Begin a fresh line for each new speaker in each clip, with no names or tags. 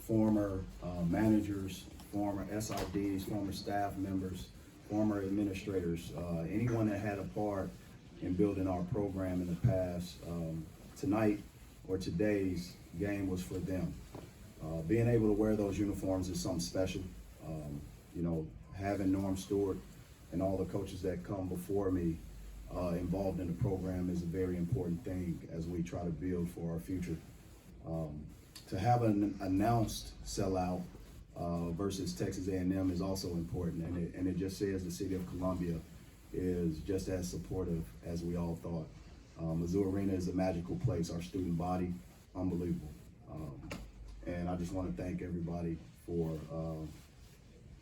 former managers, former SIDs, former staff members, former administrators, anyone that had a part in building our program in the past. Tonight or today's game was for them. Being able to wear those uniforms is something special. Having Norm Stewart and all the coaches that come before me involved in the program is a very important thing as we try to build for our future. To have an announced sellout versus Texas A&M is also important, and it just says the city of Columbia is just as supportive as we all thought. Mizzou Arena is a magical place. Our student body, unbelievable. And I just want to thank everybody for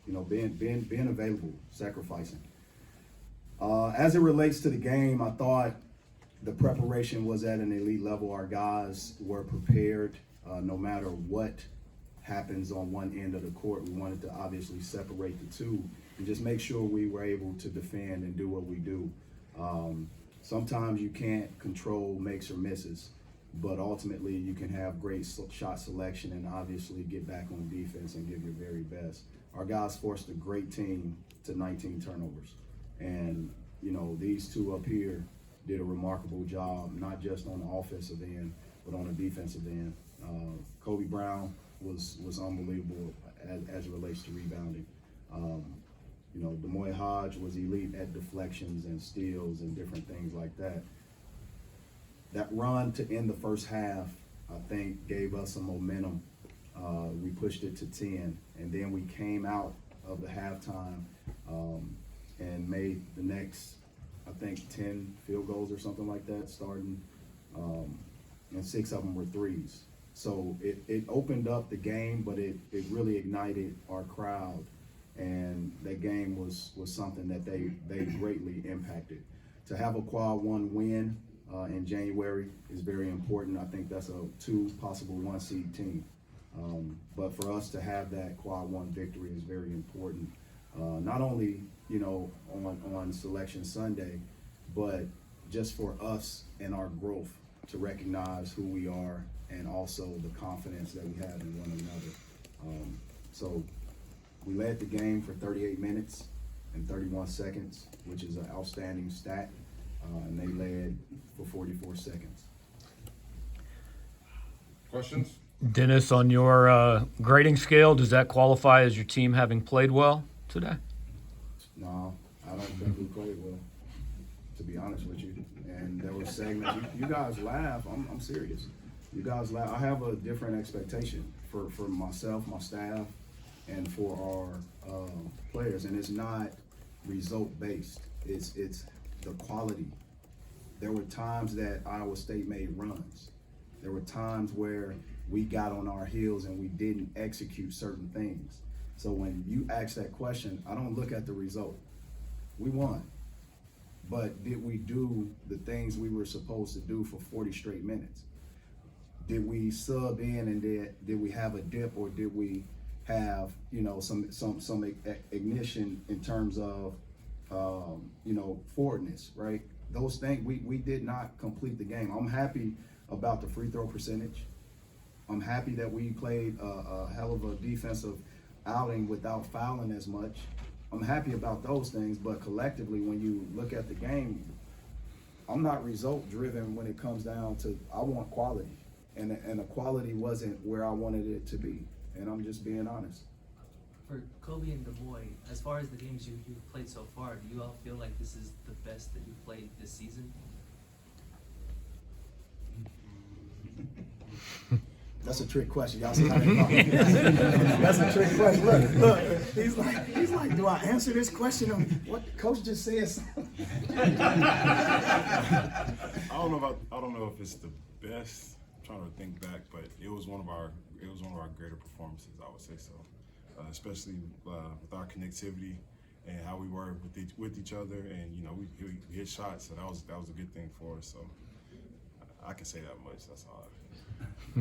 being available, sacrificing. As it relates to the game, I thought the preparation was at an elite level. Our guys were prepared no matter what happens on one end of the court. We wanted to obviously separate the two and just make sure we were able to defend and do what we do. Sometimes you can't control makes or misses, but ultimately you can have great shot selection and obviously get back on defense and give your very best. Our guys forced a great team to 19 turnovers. And, these two up here did a remarkable job, not just on the offensive end, but on the defensive end. Kobe Brown was unbelievable as it relates to rebounding. Demoy Hodge was elite at deflections and steals and different things like that. That run to end the first half, I think, gave us some momentum. We pushed it to 10, and then we came out of the halftime and made the next, I think, 10 field goals or something like that, starting, and 6 of them were threes. So it opened up the game, but it really ignited our crowd, and that game was something that they greatly impacted. To have a quad one win in January is very important. I think that's a 2 possible 1 seed team. But for us to have that quad one victory is very important. Not only, on Selection Sunday, but just for us and our growth to recognize who we are and also the confidence that we have in one another. So we led the game for 38 minutes and 31 seconds, which is an outstanding stat, and they led for 44 seconds.
Questions?
Dennis, on your grading scale, does that qualify as your team having played well today?
No, I don't think we played well, to be honest with you. And there were segments, you guys laugh, I'm serious. You guys laugh. I have a different expectation for myself, my staff, and for our players. And it's not result-based, it's the quality. There were times that Iowa State made runs. There were times where we got on our heels and we didn't execute certain things. So when you ask that question, I don't look at the result. We won. But did we do the things we were supposed to do for 40 straight minutes? Did we sub in and did we have a dip, or did we have, some ignition in terms of, forwardness, right? Those things, we did not complete the game. I'm happy about the free throw percentage. I'm happy that we played a hell of a defensive outing without fouling as much. I'm happy about those things, but collectively, when you look at the game, I'm not result driven when it comes down to, I want quality, and the quality wasn't where I wanted it to be, and I'm just being honest.
For Kobe and Demoy, as far as the games you've played so far, do you all feel like this is the best that you've played this season?
That's a trick question. Y'all see how that That's a trick question. Look, he's like, do I answer this question? What coach just said something?
I don't know if it's the best. I'm trying to think back, but it was one of our greater performances, I would say so. Especially with our connectivity and how we were with each other, and we hit shots, so that was a good thing for us. So I can say that much. That's all.
I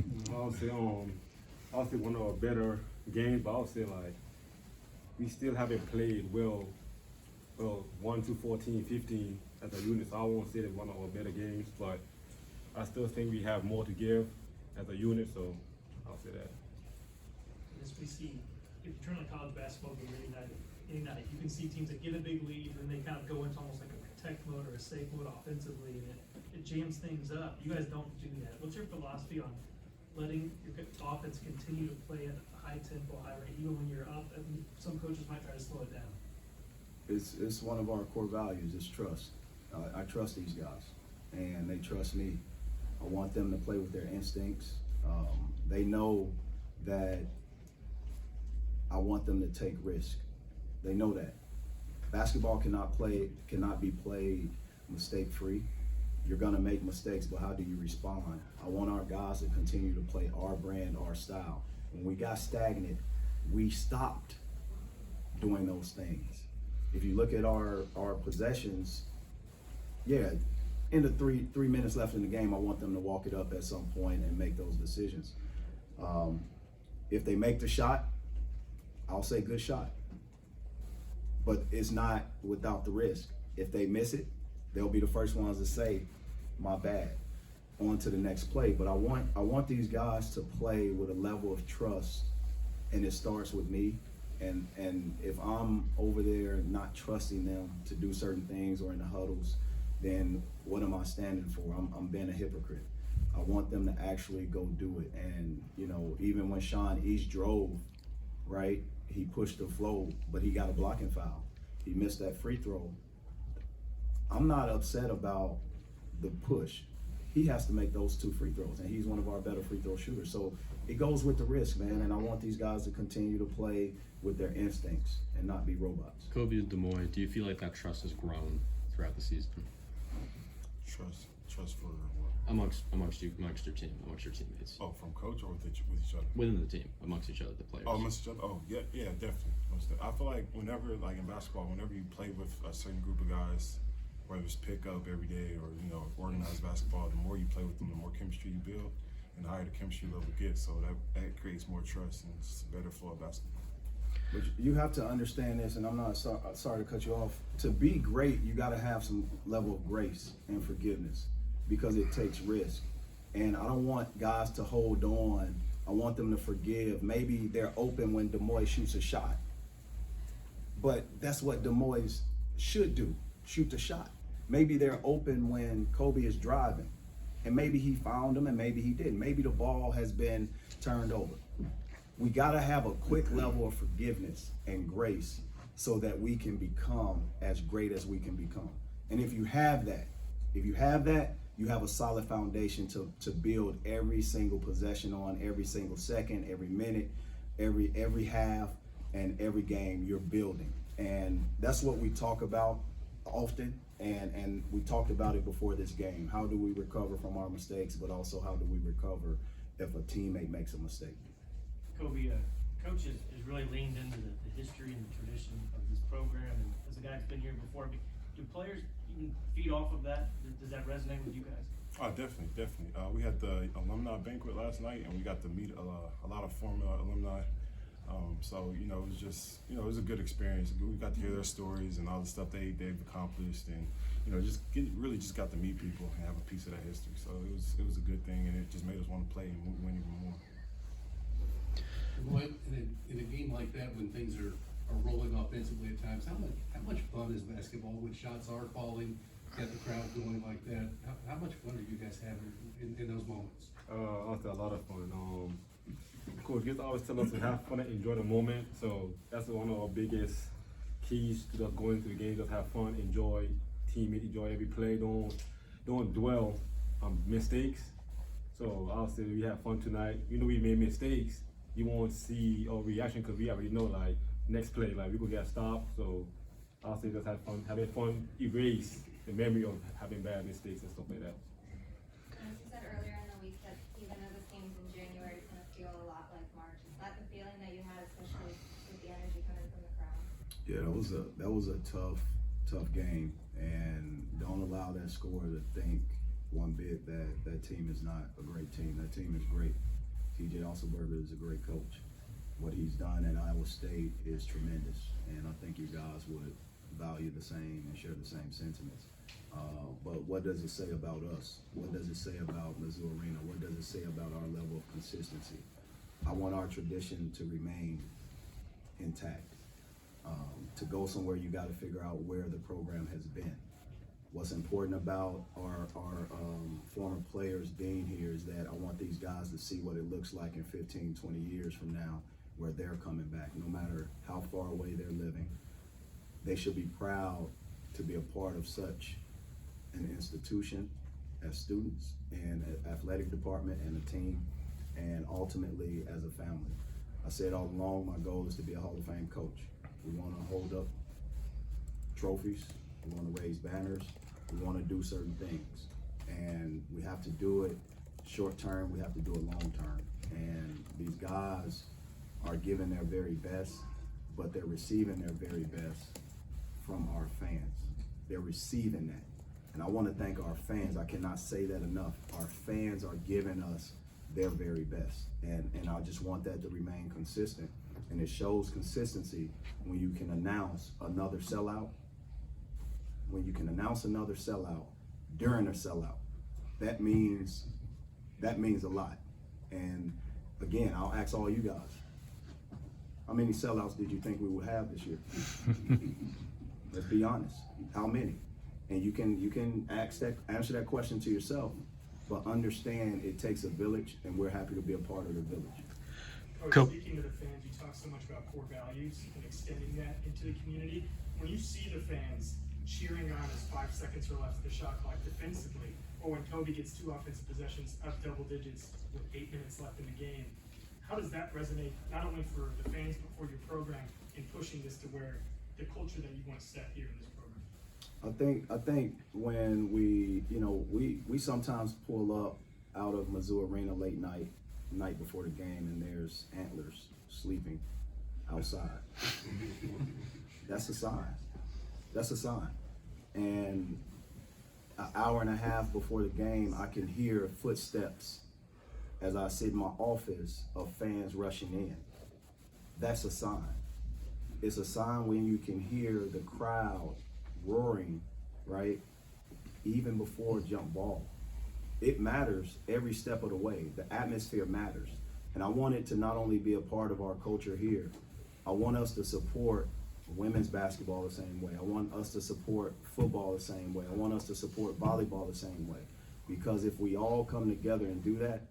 would say one of our better games, but I would say we still haven't played well 1 to 14, 15 as a unit. So I won't say that one of our better games, but I still think we have more to give as a unit. So I'll say that.
you see, if you turn on a college basketball game any night, you can see teams that get a big lead and they kind of go into almost like a protect mode or a safe mode offensively, and it jams things up. You guys don't do that. What's your philosophy on letting your offense continue to play at a high tempo, high rate, even when you're up? And some coaches might try to slow it down.
It's one of our core values, is trust. I trust these guys, and they trust me. I want them to play with their instincts. They know that I want them to take risk. They know that. Basketball cannot be played mistake-free. You're gonna make mistakes, but how do you respond? I want our guys to continue to play our brand, our style. When we got stagnant, we stopped doing those things. If you look at our possessions, yeah, in the three minutes left in the game, I want them to walk it up at some point and make those decisions. If they make the shot, I'll say good shot. But it's not without the risk. If they miss it, they'll be the first ones to say, my bad, on to the next play. But I want these guys to play with a level of trust, and it starts with me. And if I'm over there not trusting them to do certain things or in the huddles, then what am I standing for? I'm being a hypocrite. I want them to actually go do it. And, you know, even when Sean East drove, right, he pushed the flow, but he got a blocking foul. He missed that free throw. I'm not upset about the push. He has to make those 2 free throws, and he's one of our better free throw shooters. So it goes with the risk, man, and I want these guys to continue to play with their instincts and not be robots.
Kobe and Des Moines, do you feel like that trust has grown throughout the season?
Trust for what?
Amongst your team, amongst your teammates.
Oh, from coach or with each other?
Within the team, amongst each other, the players.
Oh, amongst each other? Oh, yeah, definitely. I feel like whenever, like in basketball, whenever you play with a certain group of guys, whether it's pick up every day or, you know, organized basketball, the more you play with them, the more chemistry you build, and the higher the chemistry level gets. So that creates more trust, and it's a better flow of basketball.
But you have to understand this, and I'm not sorry to cut you off. To be great, you got to have some level of grace and forgiveness, because it takes risk. And I don't want guys to hold on. I want them to forgive. Maybe they're open when Des Moines shoots a shot. But that's what Des Moines should do, shoot the shot. Maybe they're open when Kobe is driving. And maybe he found them and maybe he didn't. Maybe the ball has been turned over. We gotta have a quick level of forgiveness and grace so that we can become as great as we can become. And if you have that, you have a solid foundation to build every single possession on, every single second, every minute, every half, and every game you're building. And that's what we talk about often, and we talked about it before this game. How do we recover from our mistakes, but also how do we recover if a teammate makes a mistake?
Kobe, coach has really leaned into the history and the tradition of this program, and as a guy who's been here before, do players even feed off of that? Does that resonate with you guys?
Oh, definitely. We had the alumni banquet last night, and we got to meet a lot of former alumni. So, you know, it was just, you know, it was a good experience. We got to hear their stories and all the stuff they've accomplished, and, you know, really just got to meet people and have a piece of that history. So it was a good thing, and it just made us want to play and win even more.
In a game like that, when things are rolling offensively at times, how much fun is basketball when shots are falling, got the crowd going like that? How much fun do you guys have in those moments?
Honestly, a lot of fun. Coach Gibbs always tell us to have fun and enjoy the moment. So that's one of our biggest keys to just going to the game. Just have fun, enjoy teammate, enjoy every play. Don't dwell on mistakes. So I'll say we have fun tonight. You know we made mistakes. You won't see our reaction because we already know like next play like we could get stopped. So I'll say just have fun, having fun, erase the memory of having bad mistakes and stuff like that.
As you said earlier in the week that even though this game's in January, it's gonna feel a lot like March. Is that the feeling that you had, especially with the energy coming from the crowd?
Yeah, that was a tough game, and don't allow that score to think one bit that team is not a great team. That team is great. TJ Osselberger is a great coach. What he's done at Iowa State is tremendous, and I think you guys would value the same and share the same sentiments. But what does it say about us? What does it say about Mizzou Arena? What does it say about our level of consistency? I want our tradition to remain intact. To go somewhere, you got to figure out where the program has been. What's important about our former players being here is that I want these guys to see what it looks like in 15, 20 years from now, where they're coming back, no matter how far away they're living. They should be proud to be a part of such an institution as students and an athletic department and a team, and ultimately as a family. I said all along, my goal is to be a Hall of Fame coach. We want to hold up trophies, we want to raise banners, we want to do certain things. And we have to do it short term, we have to do it long term. And these guys are giving their very best, but they're receiving their very best from our fans. They're receiving that. And I want to thank our fans. I cannot say that enough. Our fans are giving us their very best. And I just want that to remain consistent. And it shows consistency when you can announce another sellout. When you can announce another sellout during a sellout. That means a lot. And again, I'll ask all you guys, how many sellouts did you think we would have this year? Let's be honest. How many? And you can answer that question to yourself, but understand it takes a village, and we're happy to be a part of the village.
Coach, speaking to the fans, you talk so much about core values and extending that into the community. When you see the fans cheering on as 5 seconds or left of the shot clock defensively, or when Kobe gets 2 offensive possessions up double digits with 8 minutes left in the game, how does that resonate not only for the fans but for your program in pushing this to where the culture that you want to set here in this program?
I think when we sometimes pull up out of Mizzou Arena late night before the game, and there's antlers sleeping outside. That's a sign. That's a sign. And an hour and a half before the game, I can hear footsteps as I sit in my office of fans rushing in. That's a sign. It's a sign when you can hear the crowd roaring, right? Even before jump ball. It matters every step of the way. The atmosphere matters. And I want it to not only be a part of our culture here, I want us to support women's basketball the same way. I want us to support football the same way. I want us to support volleyball the same way. Because if we all come together and do that,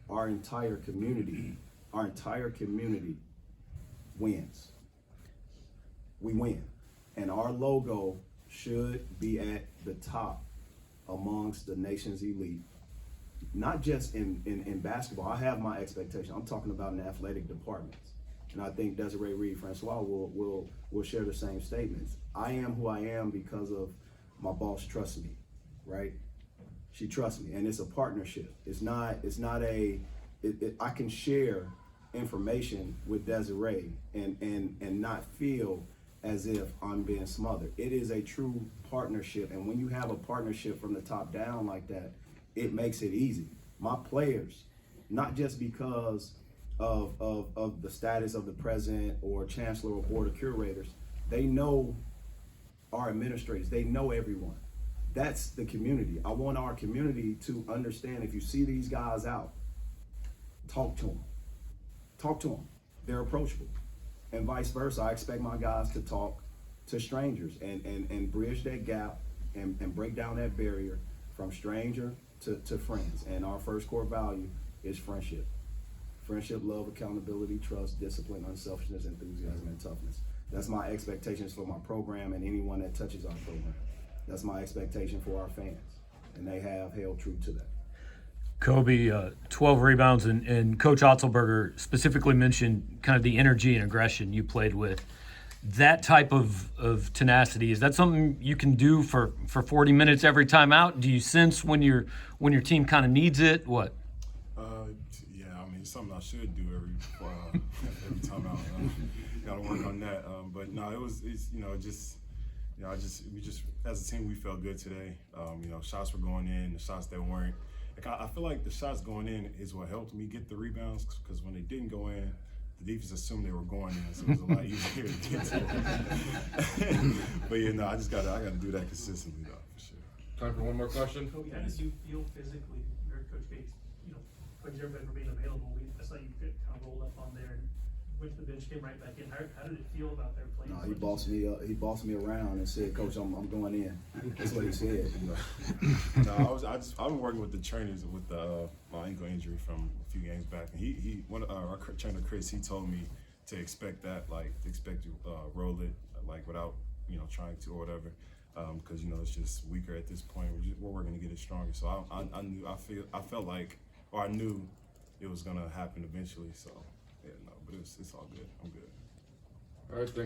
our entire community wins. We win. And our logo should be at the top amongst the nation's elite. Not just in basketball. I have my expectation. I'm talking about in the athletic departments. And I think Desiree Reed-Francois will share the same statements. I am who I am because of my boss trusts me, right? She trusts me, and it's a partnership. I can share information with Desiree and not feel as if I'm being smothered. It is a true partnership, and when you have a partnership from the top down like that, it makes it easy. My players, not just because of the status of the president or chancellor or board of curators, they know our administrators, they know everyone. That's the community. I want our community to understand, if you see these guys out, talk to them. Talk to them. They're approachable. And vice versa, I expect my guys to talk to strangers and bridge that gap and break down that barrier from stranger to friends. And our first core value is friendship. Friendship, love, accountability, trust, discipline, unselfishness, enthusiasm, and toughness. That's my expectations for my program and anyone that touches our program. That's my expectation for our fans, and they have held true to that.
Kobe, 12 rebounds, and Coach Otzelberger specifically mentioned kind of the energy and aggression you played with. That type of tenacity, is that something you can do for 40 minutes every time out? Do you sense when your team kind of needs it? What?
Yeah, I mean, it's something I should do every time out. Got to work on that. But no, we just as a team, we felt good today. Shots were going in, the shots that weren't. I feel like the shots going in is what helped me get the rebounds, because when they didn't go in, the defense assumed they were going in, so it was a lot easier to get to. But I got to do that consistently, though, for sure.
Time for one more question.
Kobe, how did you feel physically? You heard Coach Bates, thanks everybody for being available. I saw you get kind of rolled up on there and went to the bench, came right back in. How did it feel about their playing?
No, he bossed me up. He bossed me around and said, "Coach, I'm going in." That's what he said.
No, I've been working with the trainers with my ankle injury from a few games back, and our trainer Chris, he told me to expect that, expect to roll it, without trying to or whatever, because it's just weaker at this point. We're working to get it stronger. So I felt like, or I knew it was gonna happen eventually. So yeah, no, but it's all good. I'm good.
All right, thank